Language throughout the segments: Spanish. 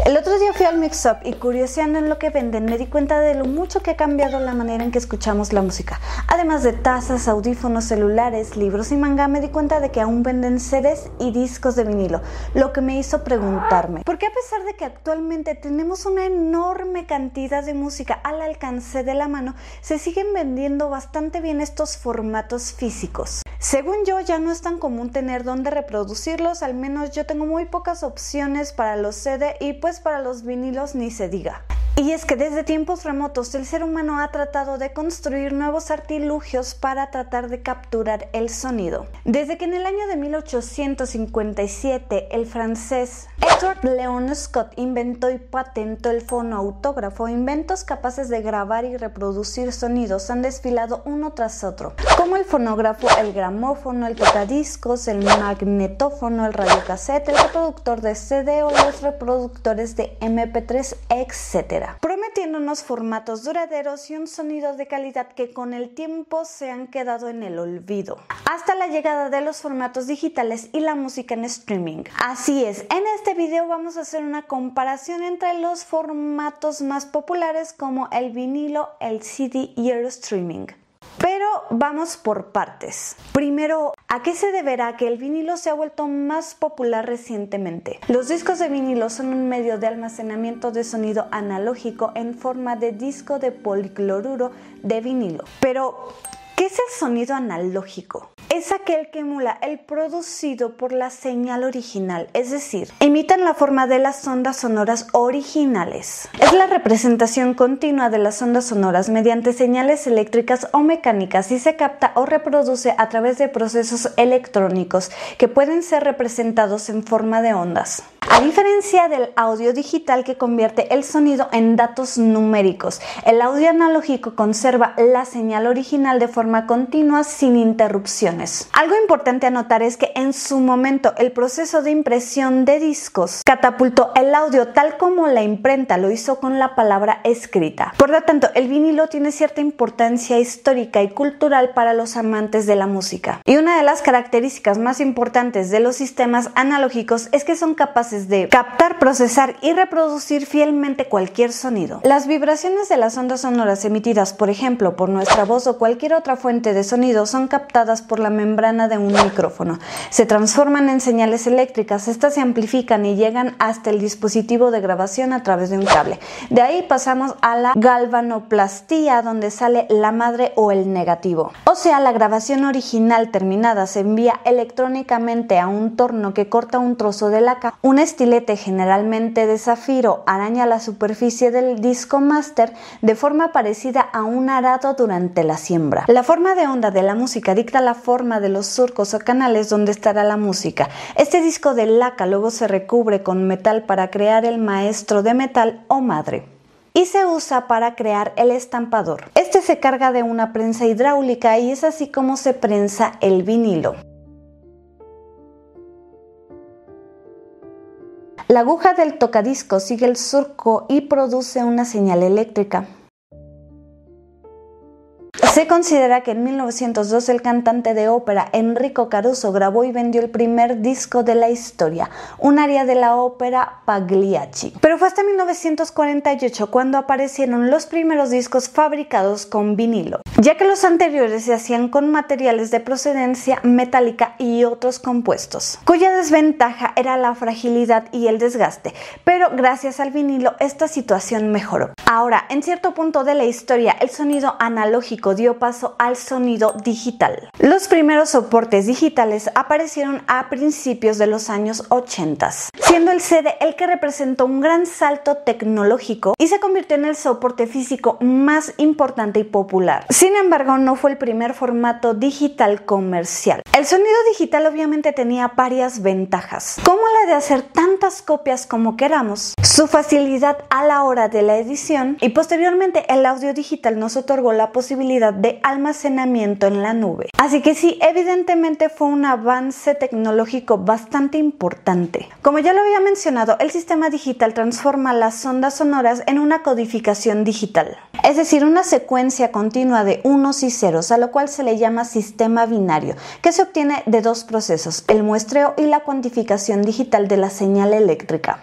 El otro día fui al Mix Up y curioseando en lo que venden me di cuenta de lo mucho que ha cambiado la manera en que escuchamos la música. Además de tazas, audífonos, celulares, libros y manga, me di cuenta de que aún venden CDs y discos de vinilo, lo que me hizo preguntarme, ¿por qué a pesar de que actualmente tenemos una enorme cantidad de música al alcance de la mano, se siguen vendiendo bastante bien estos formatos físicos? Según yo, ya no es tan común tener dónde reproducirlos, al menos yo tengo muy pocas opciones para los CD y pues para los vinilos ni se diga. Y es que desde tiempos remotos el ser humano ha tratado de construir nuevos artilugios para tratar de capturar el sonido. Desde que en el año de 1857 el francés Edward Leon Scott inventó y patentó el fonoautógrafo, inventos capaces de grabar y reproducir sonidos han desfilado uno tras otro, como el fonógrafo, el gramófono, el tocadiscos, el magnetófono, el radiocassette, el reproductor de CD o los reproductores de MP3, etc. Prometiéndonos formatos duraderos y un sonido de calidad que con el tiempo se han quedado en el olvido, hasta la llegada de los formatos digitales y la música en streaming. Así es, en este video vamos a hacer una comparación entre los formatos más populares como el vinilo, el CD y el streaming. Pero vamos por partes. Primero, ¿a qué se deberá que el vinilo se ha vuelto más popular recientemente? Los discos de vinilo son un medio de almacenamiento de sonido analógico en forma de disco de policloruro de vinilo. Pero, ¿qué es el sonido analógico? Es aquel que emula el producido por la señal original, es decir, imitan la forma de las ondas sonoras originales. Es la representación continua de las ondas sonoras mediante señales eléctricas o mecánicas y se capta o reproduce a través de procesos electrónicos que pueden ser representados en forma de ondas. A diferencia del audio digital que convierte el sonido en datos numéricos, el audio analógico conserva la señal original de forma continua sin interrupciones. Algo importante a notar es que en su momento el proceso de impresión de discos catapultó el audio tal como la imprenta lo hizo con la palabra escrita. Por lo tanto, el vinilo tiene cierta importancia histórica y cultural para los amantes de la música. Y una de las características más importantes de los sistemas analógicos es que son capaces de captar, procesar y reproducir fielmente cualquier sonido. Las vibraciones de las ondas sonoras emitidas, por ejemplo, por nuestra voz o cualquier otra fuente de sonido son captadas por la membrana de un micrófono. Se transforman en señales eléctricas, estas se amplifican y llegan hasta el dispositivo de grabación a través de un cable. De ahí pasamos a la galvanoplastía, donde sale la madre o el negativo. O sea, la grabación original terminada se envía electrónicamente a un torno que corta un trozo de laca. Un estilete, generalmente de zafiro, araña la superficie del disco máster de forma parecida a un arado durante la siembra. La forma de onda de la música dicta la forma de los surcos o canales donde estará la música. Este disco de laca luego se recubre con metal para crear el maestro de metal o madre. Y se usa para crear el estampador. Este se carga de una prensa hidráulica y es así como se prensa el vinilo. La aguja del tocadiscos sigue el surco y produce una señal eléctrica. Se considera que en 1902 el cantante de ópera Enrico Caruso grabó y vendió el primer disco de la historia, un aria de la ópera Pagliacci. Pero fue hasta 1948 cuando aparecieron los primeros discos fabricados con vinilo, ya que los anteriores se hacían con materiales de procedencia metálica y otros compuestos, cuya desventaja era la fragilidad y el desgaste, pero gracias al vinilo esta situación mejoró. Ahora, en cierto punto de la historia, el sonido analógico dio paso al sonido digital. Los primeros soportes digitales aparecieron a principios de los años 80, siendo el CD el que representó un gran salto tecnológico y se convirtió en el soporte físico más importante y popular. Sin embargo, no fue el primer formato digital comercial. El sonido digital obviamente tenía varias ventajas, como la de hacer tantas copias como queramos, su facilidad a la hora de la edición y posteriormente el audio digital nos otorgó la posibilidad de almacenamiento en la nube. Así que sí, evidentemente fue un avance tecnológico bastante importante. Como ya lo había mencionado, el sistema digital transforma las ondas sonoras en una codificación digital, es decir, una secuencia continua de unos y ceros, a lo cual se le llama sistema binario, que se obtiene de dos procesos, el muestreo y la cuantificación digital de la señal eléctrica.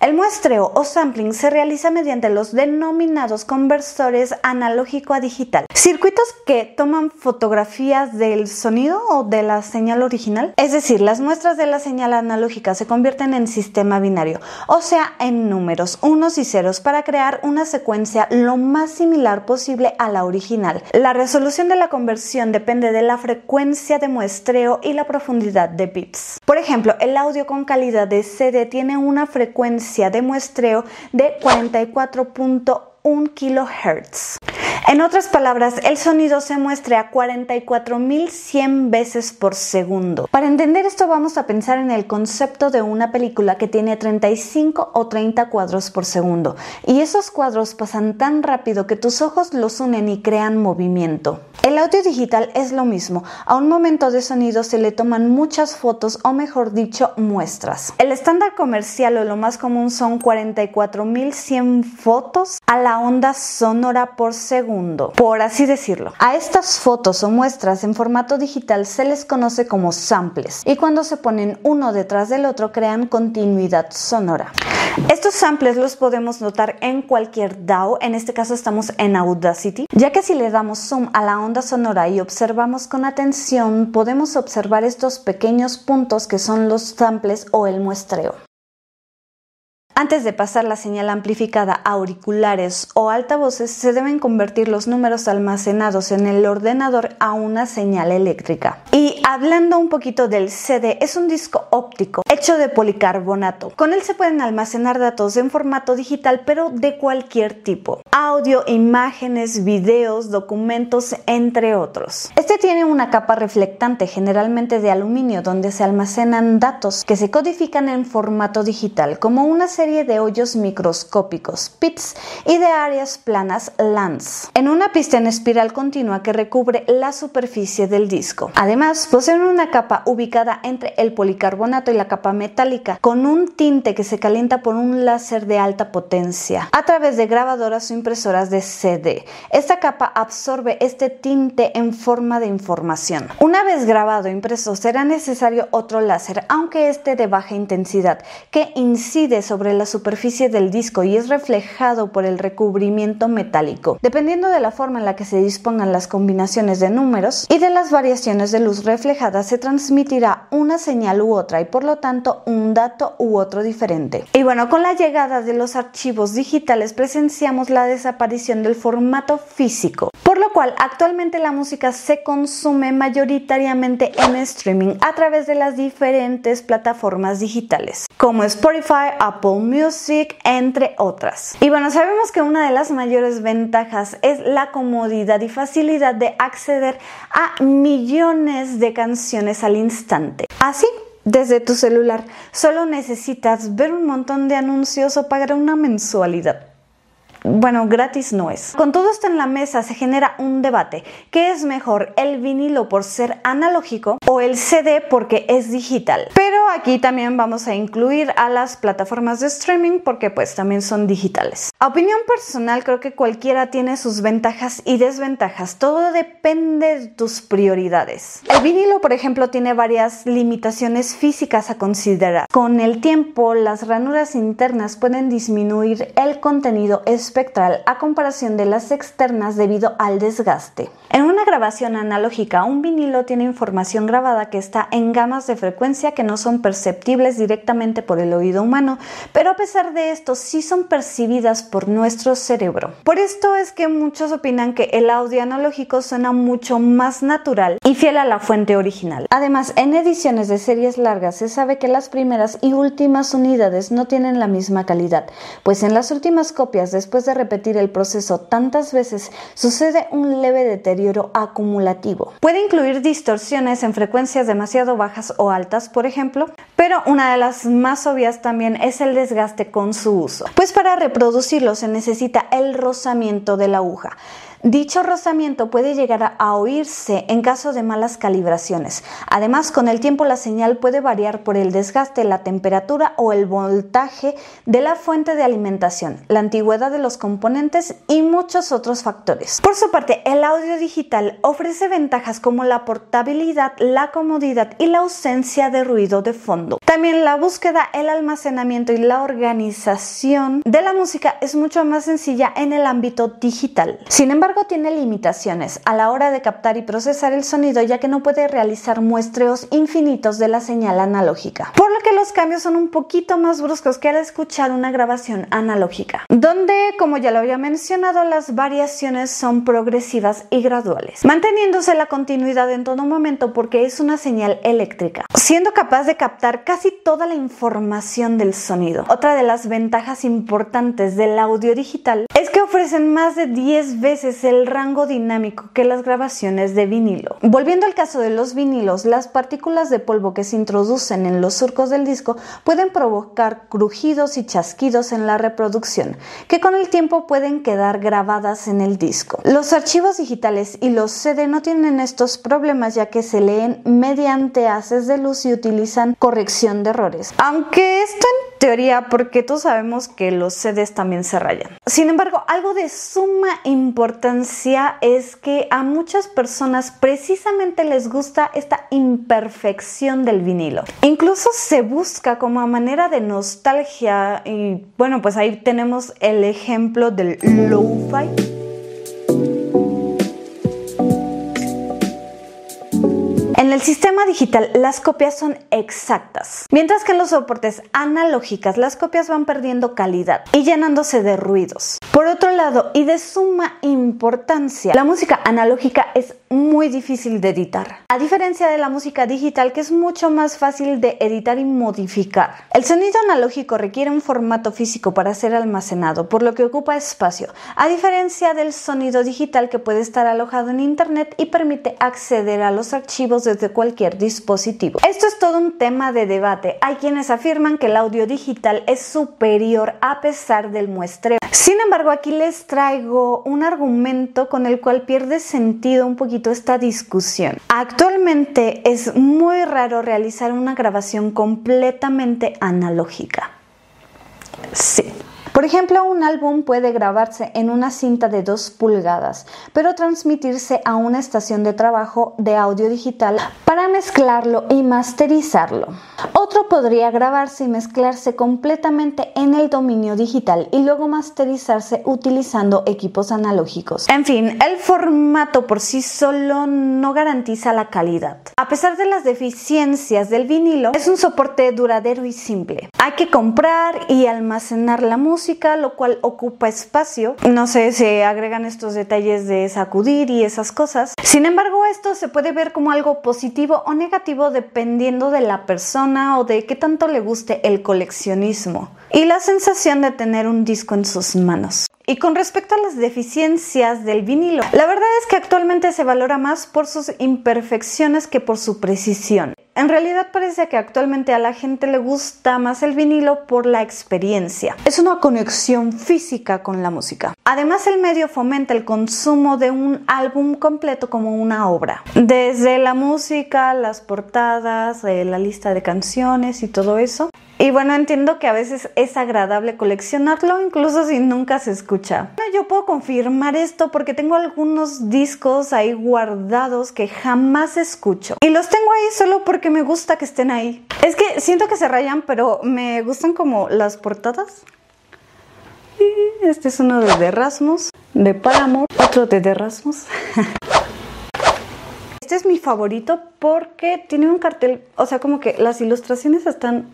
El muestreo o sampling se realiza mediante los denominados conversores analógico a digital, circuitos que toman fotografías del sonido o de la señal original. Es decir, las muestras de la señal analógica se convierten en sistema binario, o sea, en números, unos y ceros, para crear una secuencia lo más similar posible a la original. La resolución de la conversión depende de la frecuencia de muestreo y la profundidad de bits. Por ejemplo, el audio con calidad de CD tiene una frecuencia de muestreo de 44.1 kHz. En otras palabras, el sonido se muestra a 44.100 veces por segundo. Para entender esto vamos a pensar en el concepto de una película que tiene 35 o 30 cuadros por segundo, y esos cuadros pasan tan rápido que tus ojos los unen y crean movimiento. El audio digital es lo mismo. A un momento de sonido se le toman muchas fotos, o mejor dicho, muestras. El estándar comercial o lo más común son 44.100 fotos a la onda sonora por segundo, por así decirlo. A estas fotos o muestras en formato digital se les conoce como samples, y cuando se ponen uno detrás del otro crean continuidad sonora. Estos samples los podemos notar en cualquier DAW, en este caso estamos en Audacity, ya que si le damos zoom a la onda sonora y observamos con atención, podemos observar estos pequeños puntos que son los samples o el muestreo. Antes de pasar la señal amplificada a auriculares o altavoces, se deben convertir los números almacenados en el ordenador a una señal eléctrica. Y hablando un poquito del CD, es un disco óptico hecho de policarbonato. Con él se pueden almacenar datos en formato digital, pero de cualquier tipo: audio, imágenes, videos, documentos, entre otros. Este tiene una capa reflectante, generalmente de aluminio, donde se almacenan datos que se codifican en formato digital, como una serie de hoyos microscópicos, pits, y de áreas planas, LANs, en una pista en espiral continua que recubre la superficie del disco. Además, poseen una capa ubicada entre el policarbonato y la capa metálica, con un tinte que se calienta por un láser de alta potencia a través de grabadoras o impresoras de CD. Esta capa absorbe este tinte en forma de información. Una vez grabado e impreso, será necesario otro láser, aunque este de baja intensidad, que incide sobre la superficie del disco y es reflejado por el recubrimiento metálico. Dependiendo de la forma en la que se dispongan las combinaciones de números y de las variaciones de luz reflejada, se transmitirá una señal u otra, y por lo tanto un dato u otro diferente. Y bueno, con la llegada de los archivos digitales presenciamos la desaparición del formato físico, por lo cual actualmente la música se consume mayoritariamente en streaming a través de las diferentes plataformas digitales como Spotify, Apple Music, entre otras. Y bueno, sabemos que una de las mayores ventajas es la comodidad y facilidad de acceder a millones de canciones al instante. Así, desde tu celular, solo necesitas ver un montón de anuncios o pagar una mensualidad. Bueno, gratis no es. Con todo esto en la mesa se genera un debate. ¿Qué es mejor, el vinilo por ser analógico o el CD porque es digital? Pero aquí también vamos a incluir a las plataformas de streaming porque pues también son digitales. A opinión personal, creo que cualquiera tiene sus ventajas y desventajas. Todo depende de tus prioridades. El vinilo, por ejemplo, tiene varias limitaciones físicas a considerar. Con el tiempo, las ranuras internas pueden disminuir el contenido espectral a comparación de las externas debido al desgaste. En una grabación analógica, un vinilo tiene información grabada que está en gamas de frecuencia que no son perceptibles directamente por el oído humano, pero a pesar de esto sí son percibidas por nuestro cerebro. Por esto es que muchos opinan que el audio analógico suena mucho más natural y fiel a la fuente original. Además, en ediciones de series largas se sabe que las primeras y últimas unidades no tienen la misma calidad, pues en las últimas copias, después de repetir el proceso tantas veces, sucede un leve deterioro acumulativo. Puede incluir distorsiones en frecuencias demasiado bajas o altas, por ejemplo, pero una de las más obvias también es el desgaste con su uso, pues para reproducirlo se necesita el rozamiento de la aguja. Dicho rozamiento puede llegar a oírse en caso de malas calibraciones. Además, con el tiempo la señal puede variar por el desgaste, la temperatura o el voltaje de la fuente de alimentación, la antigüedad de los componentes y muchos otros factores. Por su parte, el audio digital ofrece ventajas como la portabilidad, la comodidad y la ausencia de ruido de fondo. También la búsqueda, el almacenamiento y la organización de la música es mucho más sencilla en el ámbito digital. Sin embargo, tiene limitaciones a la hora de captar y procesar el sonido, ya que no puede realizar muestreos infinitos de la señal analógica, por lo que los cambios son un poquito más bruscos que al escuchar una grabación analógica, donde, como ya lo había mencionado, las variaciones son progresivas y graduales, manteniéndose la continuidad en todo momento porque es una señal eléctrica, siendo capaz de captar casi toda la información del sonido. Otra de las ventajas importantes del audio digital es que ofrecen más de 10 veces el rango dinámico que las grabaciones de vinilo. Volviendo al caso de los vinilos, las partículas de polvo que se introducen en los surcos del disco pueden provocar crujidos y chasquidos en la reproducción, que con el tiempo pueden quedar grabadas en el disco. Los archivos digitales y los CD no tienen estos problemas, ya que se leen mediante haces de luz y utilizan corrección de errores, aunque esto en teoría, porque todos sabemos que los CDs también se rayan. Sin embargo, algo de suma importancia es que a muchas personas precisamente les gusta esta imperfección del vinilo. Incluso se busca como a manera de nostalgia y bueno, pues ahí tenemos el ejemplo del lo-fi. En el sistema digital las copias son exactas, mientras que en los soportes analógicos las copias van perdiendo calidad y llenándose de ruidos. Por otro lado, y de suma importancia, la música analógica es muy difícil de editar, a diferencia de la música digital, que es mucho más fácil de editar y modificar. El sonido analógico requiere un formato físico para ser almacenado, por lo que ocupa espacio, a diferencia del sonido digital, que puede estar alojado en internet y permite acceder a los archivos desde cualquier dispositivo. Esto es todo un tema de debate. Hay quienes afirman que el audio digital es superior a pesar del muestreo. Sin embargo, aquí les traigo un argumento con el cual pierde sentido un poquito esta discusión. Actualmente es muy raro realizar una grabación completamente analógica. Sí. Por ejemplo, un álbum puede grabarse en una cinta de 2 pulgadas, pero transmitirse a una estación de trabajo de audio digital para mezclarlo y masterizarlo. Otro podría grabarse y mezclarse completamente en el dominio digital y luego masterizarse utilizando equipos analógicos. En fin, el formato por sí solo no garantiza la calidad. A pesar de las deficiencias del vinilo, es un soporte duradero y simple. Hay que comprar y almacenar la música, lo cual ocupa espacio. No sé, se agregan estos detalles de sacudir y esas cosas. Sin embargo, esto se puede ver como algo positivo o negativo dependiendo de la persona o de qué tanto le guste el coleccionismo y la sensación de tener un disco en sus manos. Y con respecto a las deficiencias del vinilo, la verdad es que actualmente se valora más por sus imperfecciones que por su precisión. En realidad parece que actualmente a la gente le gusta más el vinilo por la experiencia. Es una conexión física con la música. Además, el medio fomenta el consumo de un álbum completo como una obra. Desde la música, las portadas, la lista de canciones y todo eso. Y bueno, entiendo que a veces es agradable coleccionarlo, incluso si nunca se escucha. Yo puedo confirmar esto porque tengo algunos discos ahí guardados que jamás escucho. Y los tengo ahí solo porque me gusta que estén ahí. Es que siento que se rayan, pero me gustan como las portadas. Y este es uno de The Rasmus, de Paramore, otro de The Rasmus. Este es mi favorito porque tiene un cartel, o sea, como que las ilustraciones están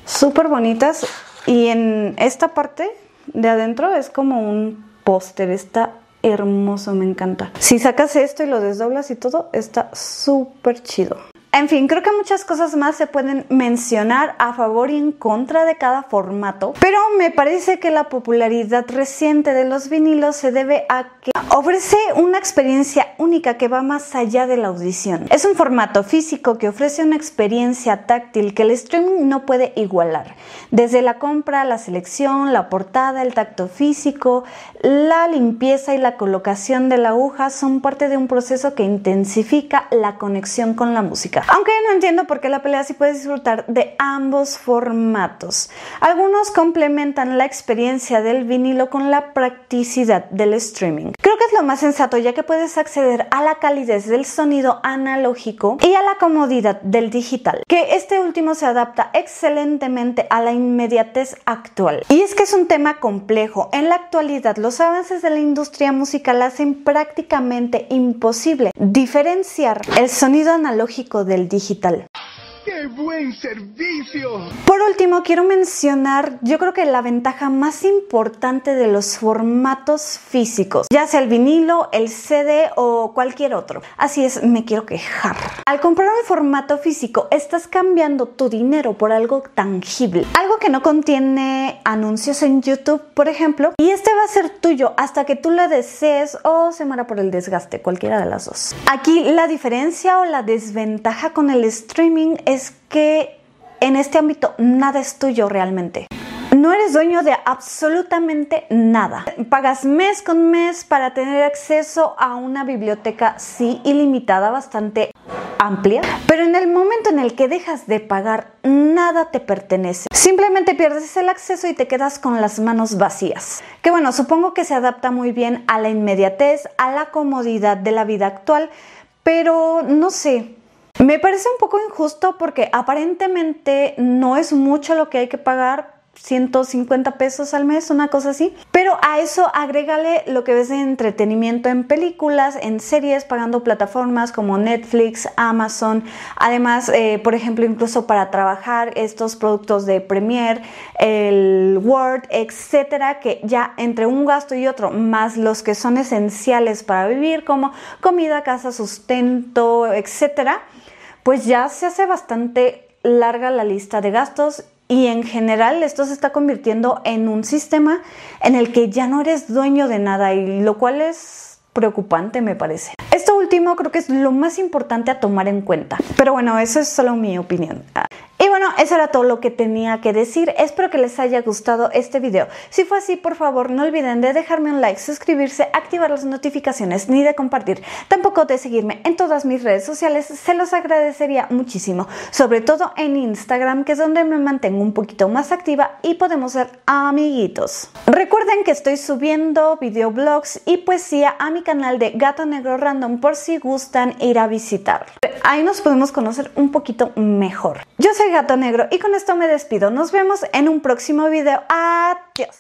súper bonitas y en esta parte de adentro es como un póster. Está hermoso, me encanta. Si sacas esto y lo desdoblas y todo, está súper chido. En fin, creo que muchas cosas más se pueden mencionar a favor y en contra de cada formato, pero me parece que la popularidad reciente de los vinilos se debe a que Ofrece una experiencia única que va más allá de la audición. Es un formato físico que ofrece una experiencia táctil que el streaming no puede igualar. Desde la compra, la selección, la portada, el tacto físico, la limpieza y la colocación de la aguja son parte de un proceso que intensifica la conexión con la música. Aunque no entiendo por qué la pelea sí puede disfrutar de ambos formatos. Algunos complementan la experiencia del vinilo con la practicidad del streaming. Creo que es lo más sensato, ya que puedes acceder a la calidez del sonido analógico y a la comodidad del digital, que este último se adapta excelentemente a la inmediatez actual. Y es que es un tema complejo. En la actualidad, los avances de la industria musical hacen prácticamente imposible diferenciar el sonido analógico del digital. ¡Qué buen servicio! Por último, quiero mencionar, yo creo que la ventaja más importante de los formatos físicos, ya sea el vinilo, el CD o cualquier otro. Así es, me quiero quejar. Al comprar un formato físico, estás cambiando tu dinero por algo tangible, algo que no contiene anuncios en YouTube, por ejemplo, y este va a ser tuyo hasta que tú lo desees o se muera por el desgaste, cualquiera de las dos. Aquí la diferencia o la desventaja con el streaming es que en este ámbito nada es tuyo realmente. No eres dueño de absolutamente nada. Pagas mes con mes para tener acceso a una biblioteca, sí, ilimitada, bastante amplia, pero en el momento en el que dejas de pagar, nada te pertenece. Simplemente pierdes el acceso y te quedas con las manos vacías. Que bueno, supongo que se adapta muy bien a la inmediatez, a la comodidad de la vida actual, pero no sé. Me parece un poco injusto porque aparentemente no es mucho lo que hay que pagar, 150 pesos al mes, una cosa así. Pero a eso agrégale lo que ves de entretenimiento en películas, en series, pagando plataformas como Netflix, Amazon. Además, por ejemplo, incluso para trabajar estos productos de Premiere, el Word, etcétera, que ya entre un gasto y otro, más los que son esenciales para vivir, como comida, casa, sustento, etcétera, pues ya se hace bastante larga la lista de gastos. Y en general esto se está convirtiendo en un sistema en el que ya no eres dueño de nada, y lo cual es preocupante, me parece. Esto último creo que es lo más importante a tomar en cuenta. Pero bueno, eso es solo mi opinión. Y bueno, eso era todo lo que tenía que decir. Espero que les haya gustado este video. Si fue así, por favor, no olviden de dejarme un like, suscribirse, activar las notificaciones, ni de compartir. Tampoco de seguirme en todas mis redes sociales. Se los agradecería muchísimo. Sobre todo en Instagram, que es donde me mantengo un poquito más activa y podemos ser amiguitos. Recuerden que estoy subiendo videoblogs y poesía a mi canal de Gato Negro Random por si gustan ir a visitar. Ahí nos podemos conocer un poquito mejor. Yo soy Gato Negro y con esto me despido. Nos vemos en un próximo video. Adiós.